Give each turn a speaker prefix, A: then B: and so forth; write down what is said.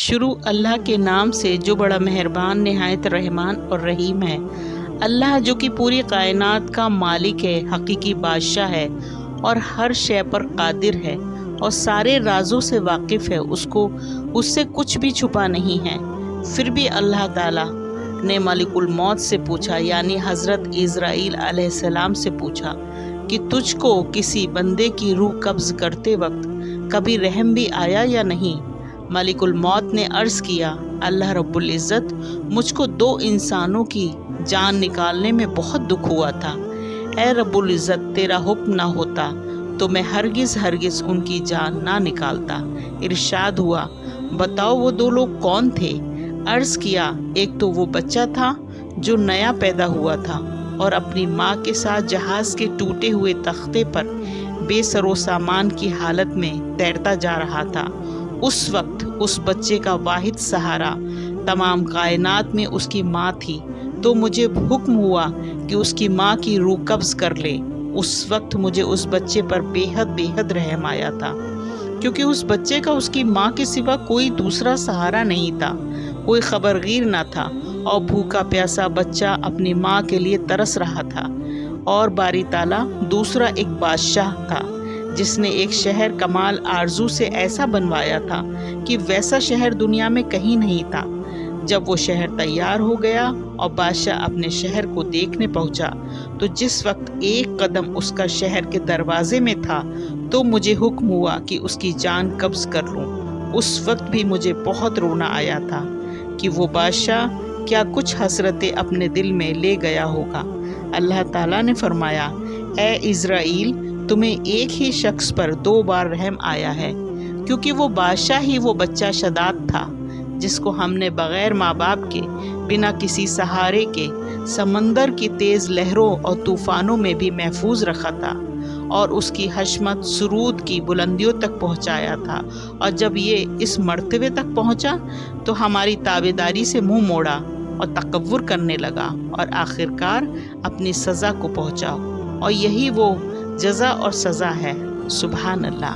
A: شروع اللہ کے نام سے جو بڑا مہربان نہایت رحمان اور رحیم ہے۔ اللہ جو کہ پوری کائنات کا مالک ہے، حقیقی بادشاہ ہے اور ہر شے پر قادر ہے اور سارے رازوں سے واقف ہے، اس سے کچھ بھی چھپا نہیں ہے۔ پھر بھی اللہ تعالیٰ نے ملک الموت سے پوچھا، یعنی حضرت عزرائیل علیہ السلام سے پوچھا کہ تجھ کو کسی بندے کی روح قبض کرتے وقت کبھی رحم بھی آیا یا نہیں؟ ملک الموت نے عرض کیا، اللہ رب العزت، مجھ کو 2 انسانوں کی جان نکالنے میں بہت دکھ ہوا تھا۔ اے رب العزت، تیرا حکم نہ ہوتا تو میں ہرگز ان کی جان نہ نکالتا۔ ارشاد ہوا، بتاؤ وہ 2 لوگ کون تھے؟ عرض کیا، ایک تو وہ بچہ تھا جو نیا پیدا ہوا تھا اور اپنی ماں کے ساتھ جہاز کے ٹوٹے ہوئے تختے پر بے سر و سامان کی حالت میں تیرتا جا رہا تھا۔ اس وقت اس بچے کا واحد سہارا تمام کائنات میں اس کی ماں تھی، تو مجھے حکم ہوا کہ اس کی ماں کی روح قبض کر لے۔ اس وقت مجھے اس بچے پر بے حد رحم آیا تھا، کیونکہ اس بچے کا اس کی ماں کے سوا کوئی دوسرا سہارا نہیں تھا، کوئی خبرگیر نہ تھا، اور بھوکا پیاسا بچہ اپنی ماں کے لیے ترس رہا تھا۔ اور باری تعالیٰ دوسرا ایک بادشاہ تھا جس نے ایک شہر کمال آرزو سے ایسا بنوایا تھا کہ ویسا شہر دنیا میں کہیں نہیں تھا۔ جب وہ شہر تیار ہو گیا اور بادشاہ اپنے شہر کو دیکھنے پہنچا، تو جس وقت ایک قدم اس کا شہر کے دروازے میں تھا تو مجھے حکم ہوا کہ اس کی جان قبض کر لوں۔ اس وقت بھی مجھے بہت رونا آیا تھا کہ وہ بادشاہ کیا کچھ حسرتیں اپنے دل میں لے گیا ہوگا۔ اللہ تعالیٰ نے فرمایا، اے عزرائیل، تمہیں ایک ہی شخص پر 2 بار رحم آیا ہے، کیونکہ وہ بادشاہ ہی وہ بچہ شداد تھا جس کو ہم نے بغیر ماں باپ کے، بنا کسی سہارے کے، سمندر کی تیز لہروں اور طوفانوں میں بھی محفوظ رکھا تھا اور اس کی حشمت سرود کی بلندیوں تک پہنچایا تھا۔ اور جب یہ اس مرتبے تک پہنچا تو ہماری تابعداری سے منہ موڑا اور تکبر کرنے لگا اور آخرکار اپنی سزا کو پہنچا، اور یہی وہ جزا اور سزا ہے۔ سبحان اللہ۔